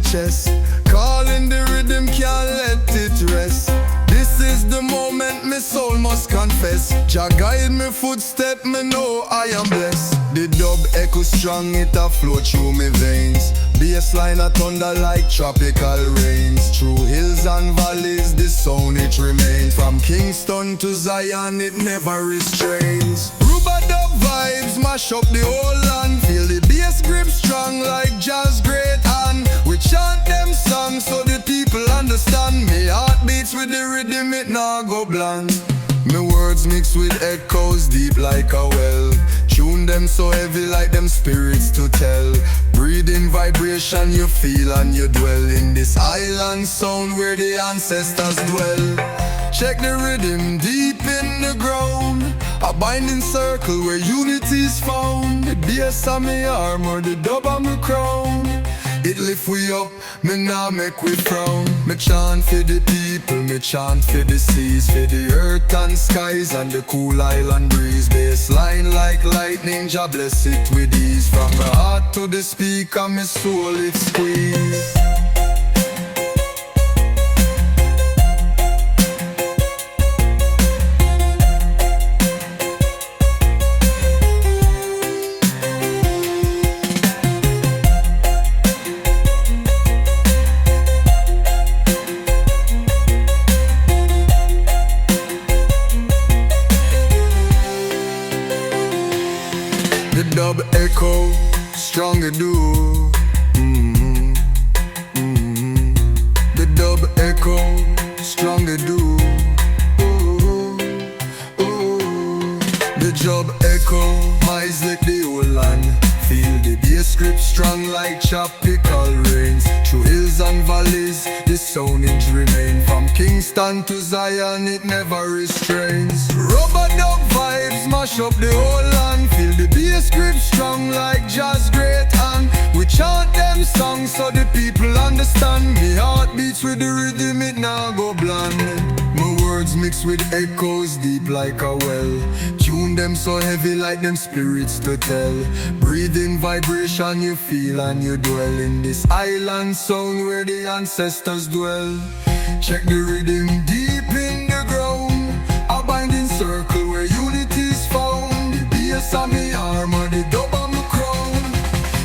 chest. Calling the rhythm, can't let it rest. This is the moment my soul must confess. Jah guide me footstep, me know I am blessed. The dub echo strong, it a flow through me veins. Bassline a thunder like tropical rains. Through hills and valleys, the sound it remains. From Kingston to Zion, it never restrains. Ruba dub vibes mash up the whole land. Feel the bass grip strong like jazz great hand. We chant them songs so the people understand. Me heart beats with the rhythm, it nah go bland. My words mix with echoes deep like a well. Tune them so heavy like them spirits to tell. Breathing vibration you feel and you dwell in this island sound where the ancestors dwell. Check the rhythm deep in the ground, a binding circle where unity is found. The bass of me armor, the dub of me crown. It lift we up, me nah make we frown. Me chant for the people, me chant for the seas, for the earth and skies and the cool island breeze. Bassline like lightning, Jah bless it with ease. From my heart to the speaker, my soul it squeeze. The dub echo, stronger do. The dub echo, stronger do. The dub echo, mice like the old land. Feel the bass grip strong like tropical rains. Through hills and valleys, the sound it remain. From Kingston to Zion, it never restrains. Rubber dub vibes mash up the whole land. Feel the bass grip strong like jazz great hand. We chant them songs so the people understand. Me heart beats with the rhythm, it now go bland. My words mix with echoes deep like a well. Tune them so heavy like them spirits to tell. Breathing vibration you feel and you dwell in this island sound where the ancestors dwell. Check the rhythm deep in the ground, a binding circle where unity is found. The bass of me armor, the dub of me crown.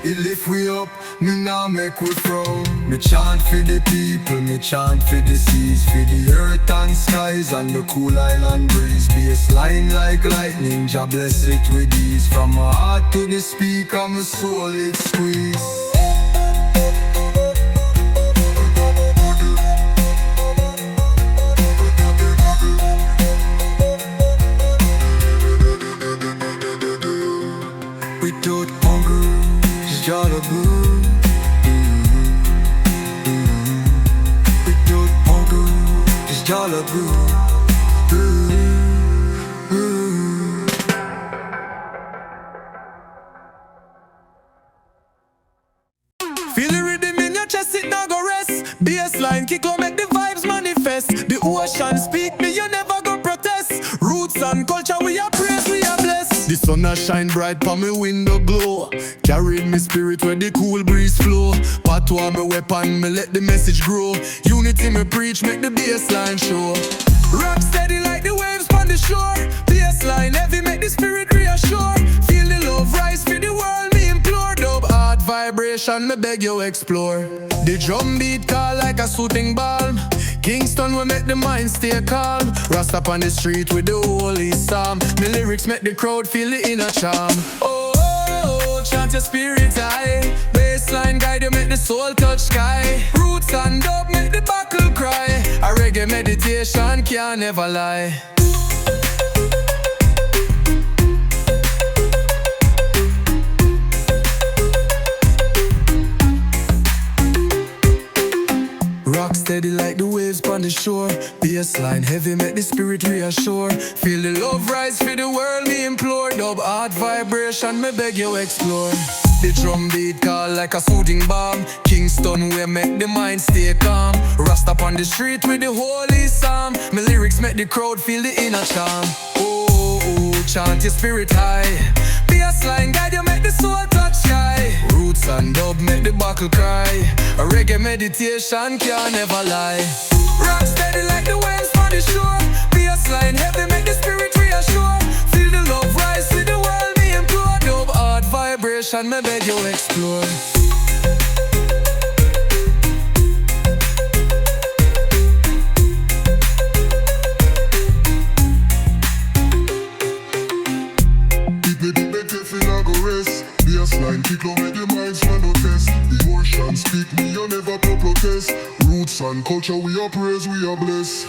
It lift we up, me nah make we frown. Me chant for the people, me chant for the seas, for the earth and skies and the cool island breeze. Bassline like lightning, Jah bless it with ease. From my heart to the speaker, my soul it squeeze. Without hunger, it's Jah the good. Without hunger, it's Jah the good. Feel the rhythm in your chest, it now go rest. Bassline kick on, make the vibes manifest. The ocean speak me, you never go protest. Roots and culture, we are praise, we are blessed. The sun a shine bright pa me window glow. Carry me spirit where the cool breeze flow. Patois me weapon, me let the message grow. Unity me preach, make the bassline show. Rock steady like the waves on the shore. Bassline heavy, make the spirit reassure. Feel the love rise for the world, me implore. Dub heart vibration, me beg you explore. The drum beat call like a soothing balm. Kingston will make the mind stay calm. Rasta up on the street with the holy psalm. My lyrics make the crowd feel the inner charm. Oh, oh, oh, chant your spirit high. Bassline guide you, make the soul touch sky. Roots and dub make the buckle cry. A reggae meditation can never lie. Rock steady like the waves on the shore. Bassline heavy, make the spirit reassure. Feel the love rise for the world, me implore. Dub heart vibration, me beg you explore. The drum beat call like a soothing balm. Kingston we make the mind stay calm. Rasta up on the street with the holy psalm. My lyrics make the crowd feel the inner charm. Oh, oh, oh, chant your spirit high. Bassline guide you, make the soul touch sky. Roots and dub make the buckle cry. A reggae meditation can never lie. Rock steady like the waves on the shore. Bassline heavy make the spirit reassure. Feel the love rise with the world me implore. Dub hard vibration me beg you explore. Bassline kick on make the minds man no test. Emotion speak me you never protest. Roots and culture we are praise, we are blessed.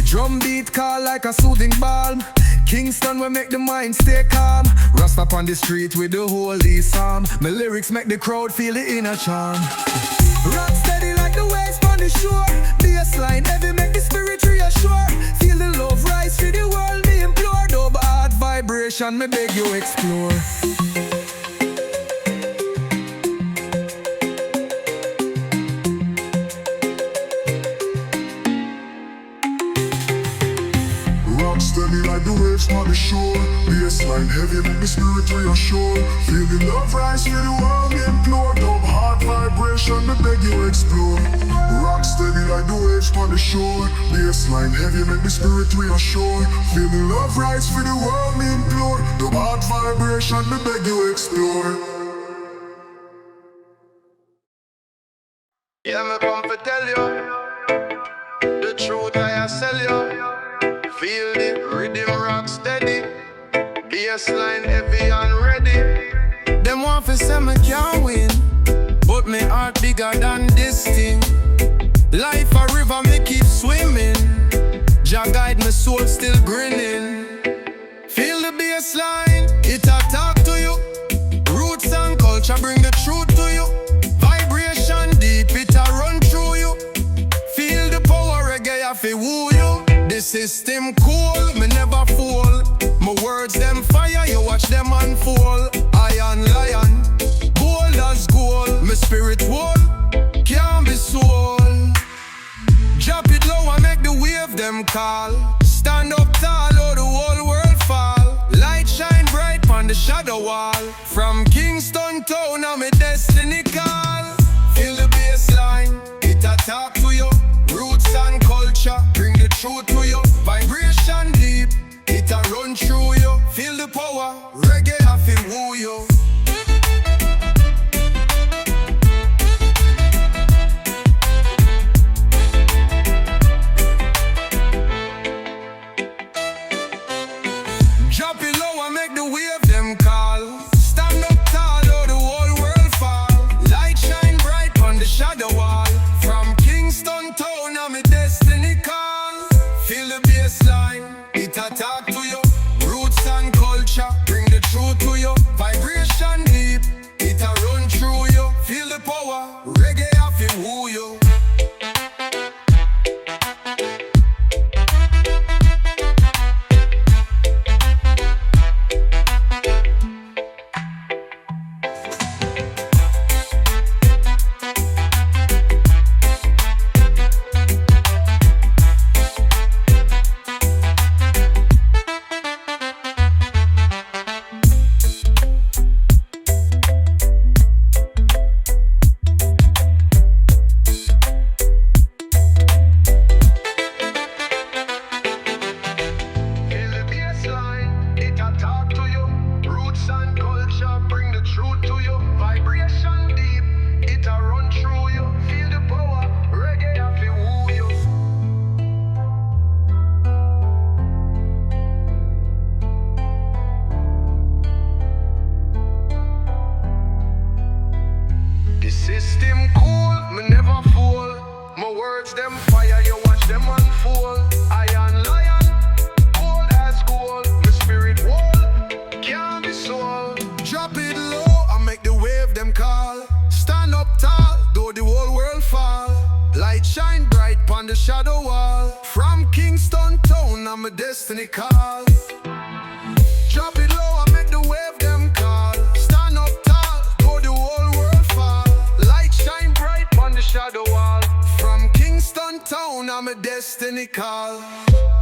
Drum beat call like a soothing balm. Kingston will make the mind stay calm. Rust up on the street with the holy psalm. My lyrics make the crowd feel the inner charm. Rock steady like the waves on the shore. Bassline heavy make the spirit reassure. Feel the love rise for the world me implore. Dub hard vibration me beg you explore. Steady like the waves on the shore. Bassline heavy make the spirit reassure. Feel the love rise for the world implore. Dub hard vibration me beg you explore. Rock steady like the waves on the shore. Bassline heavy make the spirit reassure. Feel the love rise for the world me implore. Dub hard vibration me beg you explore. Yeah, me come to tell you the truth I sell you. Feel the rhythm rock steady. Bassline heavy and ready. Them want to say me can't win, but me heart bigger than this thing. Life a river me keep swimming. Jah guide my soul still grinning. Feel the bassline, it a talk to you. Roots and culture bring the truth to you. Vibration deep, it a run through you. Feel the power reggae I feel woo you. The system cool, me never fool. My words them fire, you watch them unfold. Iron lion, gold as gold. My spirit whole, can't be sold. Drop it low and make the wave them call. Stand up tall, oh the whole world fall. Light shine bright on the shadow wall. From Kingston town, now my destiny call. Feel the bassline, it a talk to you. Roots and culture, bring the truth to you. Vibration deep, it a run through you. Feel the power, reggae I feel woo you. Drop it low and make the wave them call. Stand up tall, oh the whole world fall. Light shine bright on the shadow wall. From Kingston town, now my destiny call. Feel the bassline, it a talk to you. Roots and culture, bring the truth to you. Vibration deep, it a run through you. Feel the power, reggae I feel woo you. on the shadow wall. From Kingston town, I'm a destiny call. my destiny call.